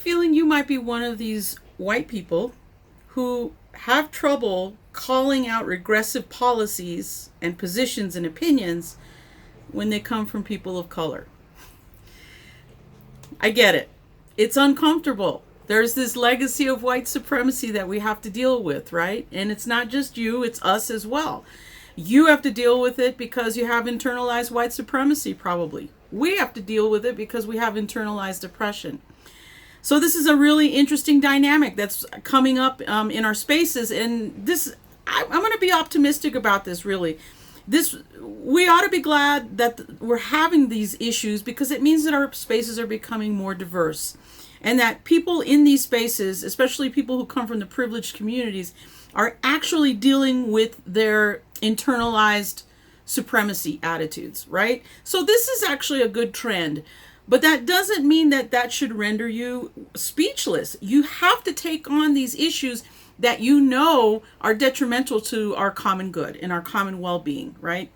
feeling you might be one of these white people who have trouble calling out regressive policies and positions and opinions when they come from people of color. I get it. It's uncomfortable. There's this legacy of white supremacy that we have to deal with, right? And it's not just you, it's us as well. You have to deal with it because you have internalized white supremacy, probably. We have to deal with it because we have internalized oppression. So this is a really interesting dynamic that's coming up in our spaces. And this, I'm going to be optimistic about this, really. We ought to be glad that we're having these issues because it means that our spaces are becoming more diverse. And that people in these spaces, especially people who come from the privileged communities, are actually dealing with their internalized supremacy attitudes, right? So this is actually a good trend. But that doesn't mean that that should render you speechless. You have to take on these issues that you know are detrimental to our common good and our common well-being, right?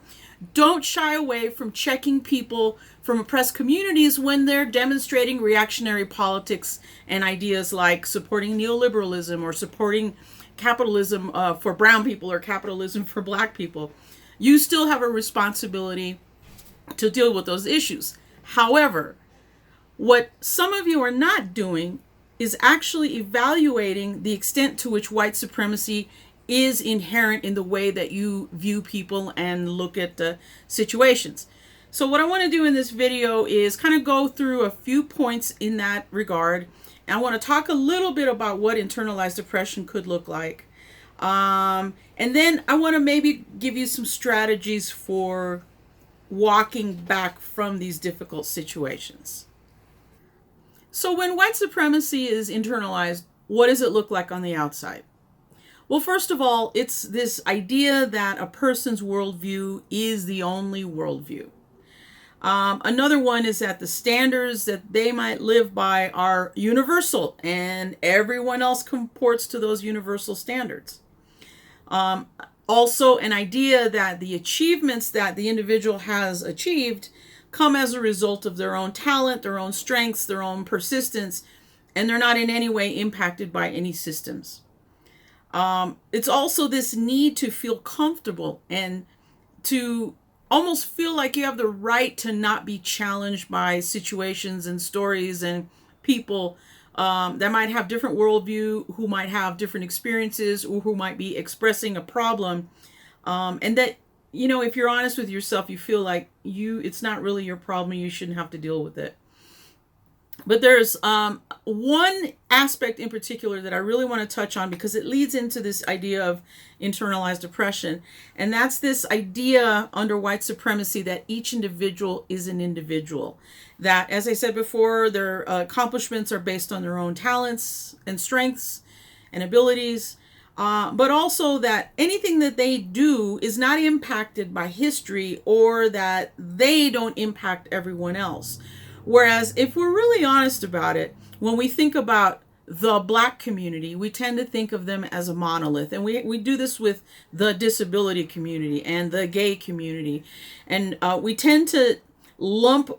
Don't shy away from checking people from oppressed communities when they're demonstrating reactionary politics and ideas like supporting neoliberalism or supporting capitalism for brown people or capitalism for black people. You still have a responsibility to deal with those issues. However, what some of you are not doing is actually evaluating the extent to which white supremacy is inherent in the way that you view people and look at the situations. So what I want to do in this video is kind of go through a few points in that regard. And I want to talk a little bit about what internalized oppression could look like. And then I want to maybe give you some strategies for walking back from these difficult situations. So when white supremacy is internalized, what does it look like on the outside? Well, first of all, it's this idea that a person's worldview is the only worldview. Another one is that the standards that they might live by are universal and everyone else comports to those universal standards. Also, an idea that the achievements that the individual has achieved come as a result of their own talent, their own strengths, their own persistence, and they're not in any way impacted by any systems. It's also this need to feel comfortable and to almost feel like you have the right to not be challenged by situations and stories and people that might have different worldview, who might have different experiences, or who might be expressing a problem. And that, you know, if you're honest with yourself, you feel like it's not really your problem. You shouldn't have to deal with it. But there's one aspect in particular that I really want to touch on because it leads into this idea of internalized oppression. And that's this idea under white supremacy that each individual is an individual. That, as I said before, their accomplishments are based on their own talents and strengths and abilities. But also that anything that they do is not impacted by history or that they don't impact everyone else. Whereas if we're really honest about it, when we think about the Black community, we tend to think of them as a monolith. And we do this with the disability community and the gay community. And we tend to lump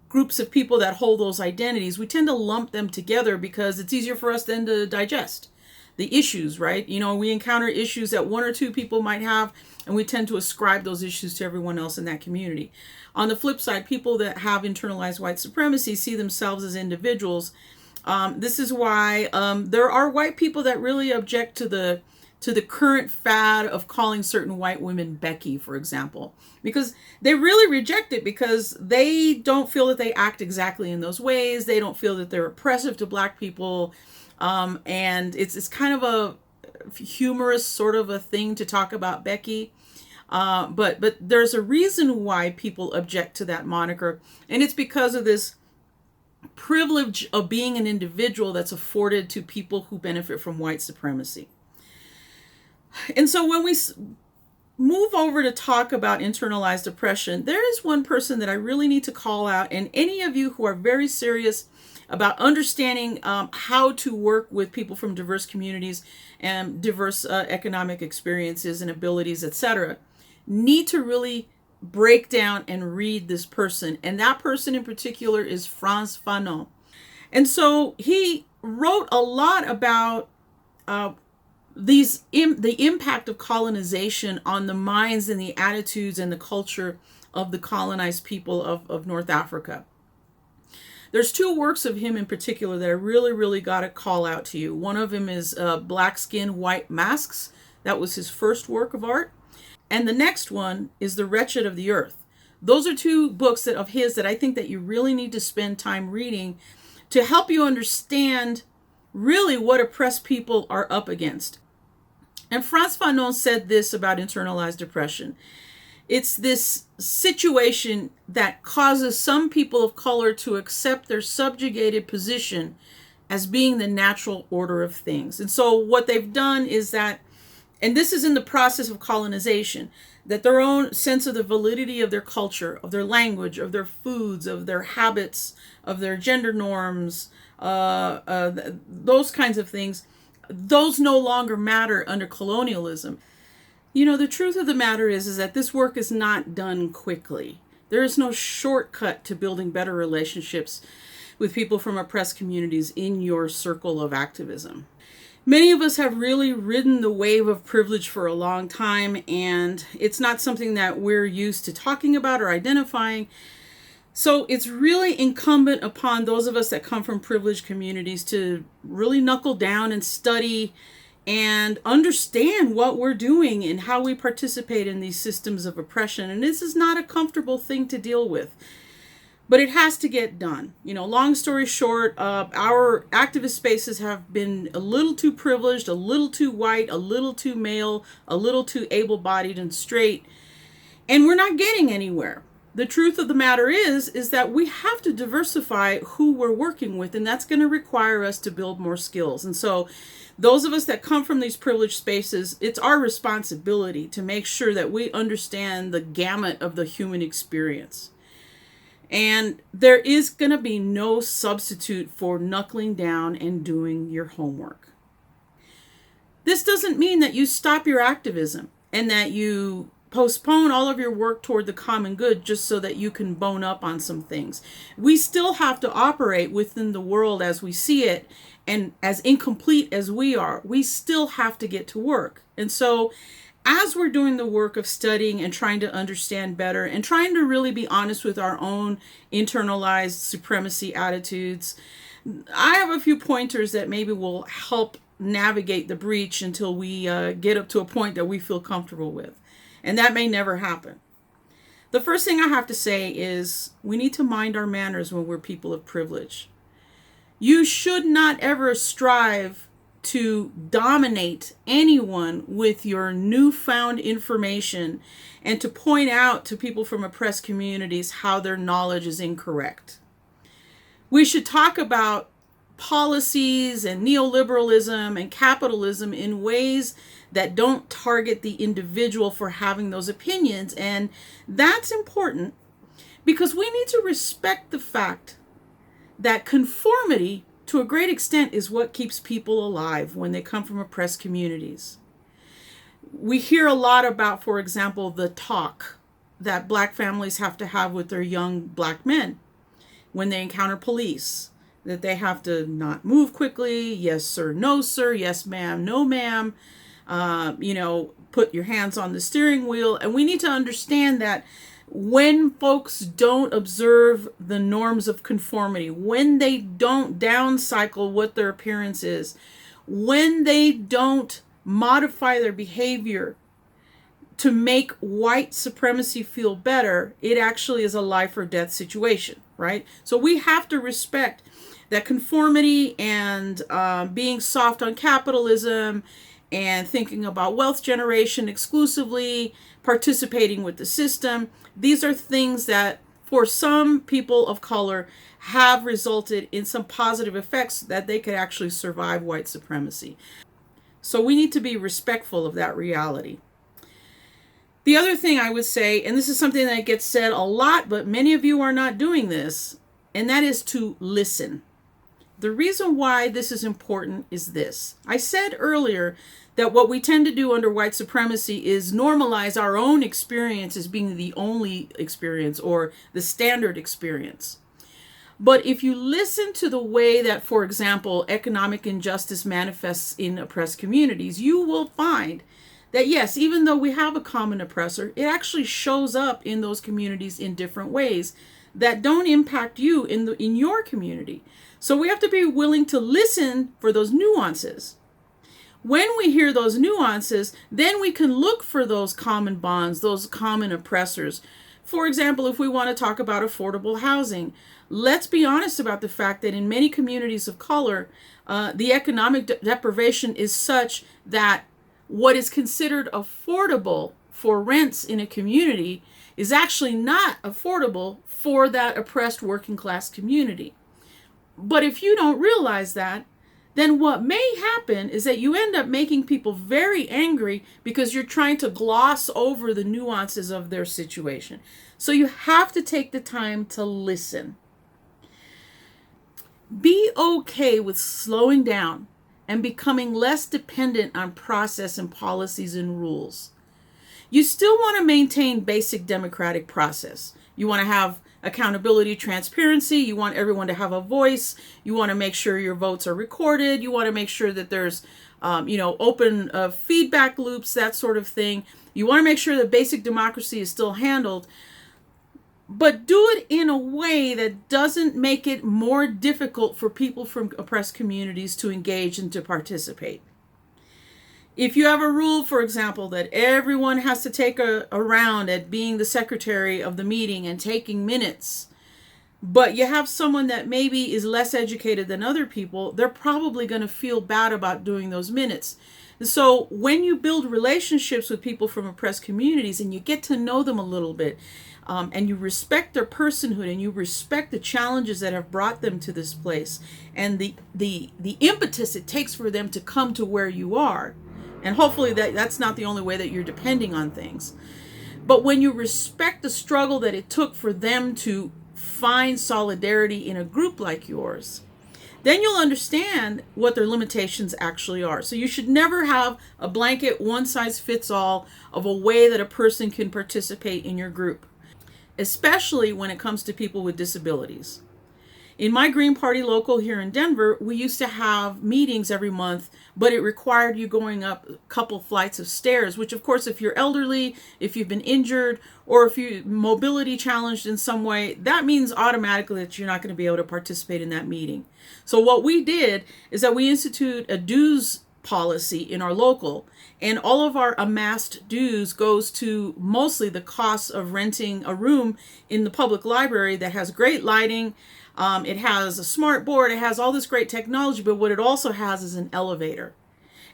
groups of people that hold those identities. We tend to lump them together because it's easier for us then to digest the issues, right? You know, we encounter issues that one or two people might have, and we tend to ascribe those issues to everyone else in that community. On the flip side, people that have internalized white supremacy see themselves as individuals. This is why there are white people that really object to the current fad of calling certain white women Becky, for example, because they really reject it because they don't feel that they act exactly in those ways. They don't feel that they're oppressive to Black people. And it's kind of a humorous sort of a thing to talk about Becky. But there's a reason why people object to that moniker. And it's because of this privilege of being an individual that's afforded to people who benefit from white supremacy. And so when we move over to talk about internalized oppression, there is one person that I really need to call out. And any of you who are very serious about understanding how to work with people from diverse communities and diverse economic experiences and abilities, etc., need to really break down and read this person. And that person in particular is Frantz Fanon. And so he wrote a lot about the impact of colonization on the minds and the attitudes and the culture of the colonized people of North Africa. There's two works of him in particular that I really, really got to call out to you. One of them is Black Skin, White Masks. That was his first work of art. And the next one is The Wretched of the Earth. Those are two books of his that I think that you really need to spend time reading to help you understand really what oppressed people are up against. And Frantz Fanon said this about internalized depression. It's this situation that causes some people of color to accept their subjugated position as being the natural order of things. And so what they've done is that, and this is in the process of colonization, that their own sense of the validity of their culture, of their language, of their foods, of their habits, of their gender norms, those kinds of things, those no longer matter under colonialism. You know, the truth of the matter is that this work is not done quickly. There is no shortcut to building better relationships with people from oppressed communities in your circle of activism. Many of us have really ridden the wave of privilege for a long time, and it's not something that we're used to talking about or identifying. So it's really incumbent upon those of us that come from privileged communities to really knuckle down and study and understand what we're doing and how we participate in these systems of oppression. And this is not a comfortable thing to deal with, but it has to get done. You know, long story short, our activist spaces have been a little too privileged, a little too white, a little too male, a little too able-bodied and straight, and we're not getting anywhere. The truth of the matter is that we have to diversify who we're working with, and that's going to require us to build more skills. And so those of us that come from these privileged spaces, it's our responsibility to make sure that we understand the gamut of the human experience. And there is going to be no substitute for knuckling down and doing your homework. This doesn't mean that you stop your activism and that you postpone all of your work toward the common good just so that you can bone up on some things. We still have to operate within the world as we see it, and as incomplete as we are, we still have to get to work. And so as we're doing the work of studying and trying to understand better and trying to really be honest with our own internalized supremacy attitudes, I have a few pointers that maybe will help navigate the breach until we get up to a point that we feel comfortable with. And that may never happen. The first thing I have to say is we need to mind our manners when we're people of privilege. You should not ever strive to dominate anyone with your newfound information and to point out to people from oppressed communities how their knowledge is incorrect. We should talk about policies and neoliberalism and capitalism in ways that don't target the individual for having those opinions. And that's important because we need to respect the fact that conformity to a great extent is what keeps people alive when they come from oppressed communities. We hear a lot about, for example, the talk that Black families have to have with their young Black men when they encounter police, that they have to not move quickly, yes sir, no sir, yes ma'am, no ma'am, put your hands on the steering wheel. And we need to understand that when folks don't observe the norms of conformity, when they don't downcycle what their appearance is, when they don't modify their behavior to make white supremacy feel better, it actually is a life or death situation, right? So we have to respect that conformity and being soft on capitalism and thinking about wealth generation exclusively, participating with the system. These are things that for some people of color have resulted in some positive effects that they could actually survive white supremacy. So we need to be respectful of that reality. The other thing I would say, and this is something that gets said a lot, but many of you are not doing this, and that is to listen. The reason why this is important is this. I said earlier that what we tend to do under white supremacy is normalize our own experience as being the only experience or the standard experience. But if you listen to the way that, for example, economic injustice manifests in oppressed communities, you will find that yes, even though we have a common oppressor, it actually shows up in those communities in different ways that don't impact you in your community. So we have to be willing to listen for those nuances. When we hear those nuances, then we can look for those common bonds, those common oppressors. For example, if we want to talk about affordable housing, let's be honest about the fact that in many communities of color, the economic deprivation is such that what is considered affordable for rents in a community is actually not affordable for that oppressed working class community. But if you don't realize that, then what may happen is that you end up making people very angry because you're trying to gloss over the nuances of their situation. So you have to take the time to listen. Be okay with slowing down and becoming less dependent on process and policies and rules. You still want to maintain basic democratic process. You want to have accountability, transparency. You want everyone to have a voice. You want to make sure your votes are recorded. You want to make sure that there's, open feedback loops, that sort of thing. You want to make sure that basic democracy is still handled, but do it in a way that doesn't make it more difficult for people from oppressed communities to engage and to participate. If you have a rule, for example, that everyone has to take a round at being the secretary of the meeting and taking minutes, but you have someone that maybe is less educated than other people, they're probably going to feel bad about doing those minutes. And so when you build relationships with people from oppressed communities and you get to know them a little bit, and you respect their personhood and you respect the challenges that have brought them to this place and the impetus it takes for them to come to where you are, and hopefully that's not the only way that you're depending on things. But when you respect the struggle that it took for them to find solidarity in a group like yours, then you'll understand what their limitations actually are. So you should never have a blanket one-size-fits-all of a way that a person can participate in your group, especially when it comes to people with disabilities. In my Green Party local here in Denver, we used to have meetings every month, but it required you going up a couple flights of stairs, which of course, if you're elderly, if you've been injured, or if you're mobility challenged in some way, that means automatically that you're not going to be able to participate in that meeting. So what we did is that we institute a dues policy in our local, and all of our amassed dues goes to mostly the cost of renting a room in the public library that has great lighting. It has a smart board, it has all this great technology, but what it also has is an elevator.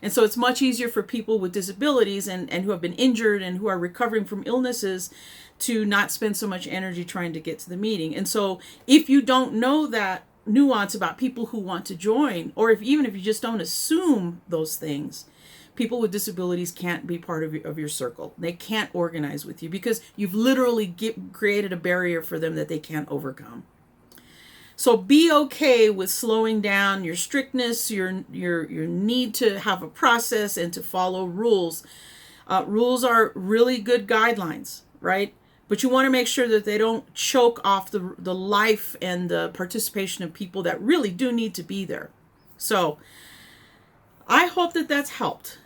And so it's much easier for people with disabilities and who have been injured and who are recovering from illnesses to not spend so much energy trying to get to the meeting. And so if you don't know that nuance about people who want to join, or even if you just don't assume those things, people with disabilities can't be part of your circle. They can't organize with you because you've literally created a barrier for them that they can't overcome. So be okay with slowing down your strictness, your need to have a process and to follow rules. Rules are really good guidelines, right? But you want to make sure that they don't choke off the life and the participation of people that really do need to be there. So I hope that that's helped.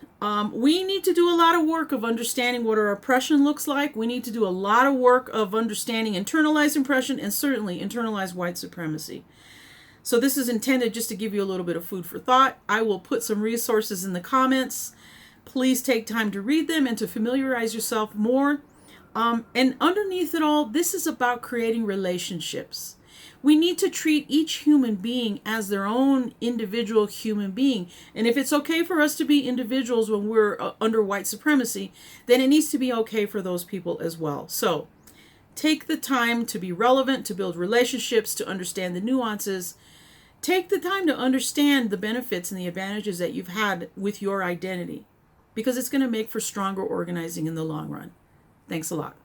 We need to do a lot of work of understanding what our oppression looks like. We need to do a lot of work of understanding internalized oppression and certainly internalized white supremacy. So this is intended just to give you a little bit of food for thought. I will put some resources in the comments. Please take time to read them and to familiarize yourself more. And underneath it all, this is about creating relationships. We need to treat each human being as their own individual human being. And if it's okay for us to be individuals when we're under white supremacy, then it needs to be okay for those people as well. So take the time to be relevant, to build relationships, to understand the nuances. Take the time to understand the benefits and the advantages that you've had with your identity, because it's going to make for stronger organizing in the long run. Thanks a lot.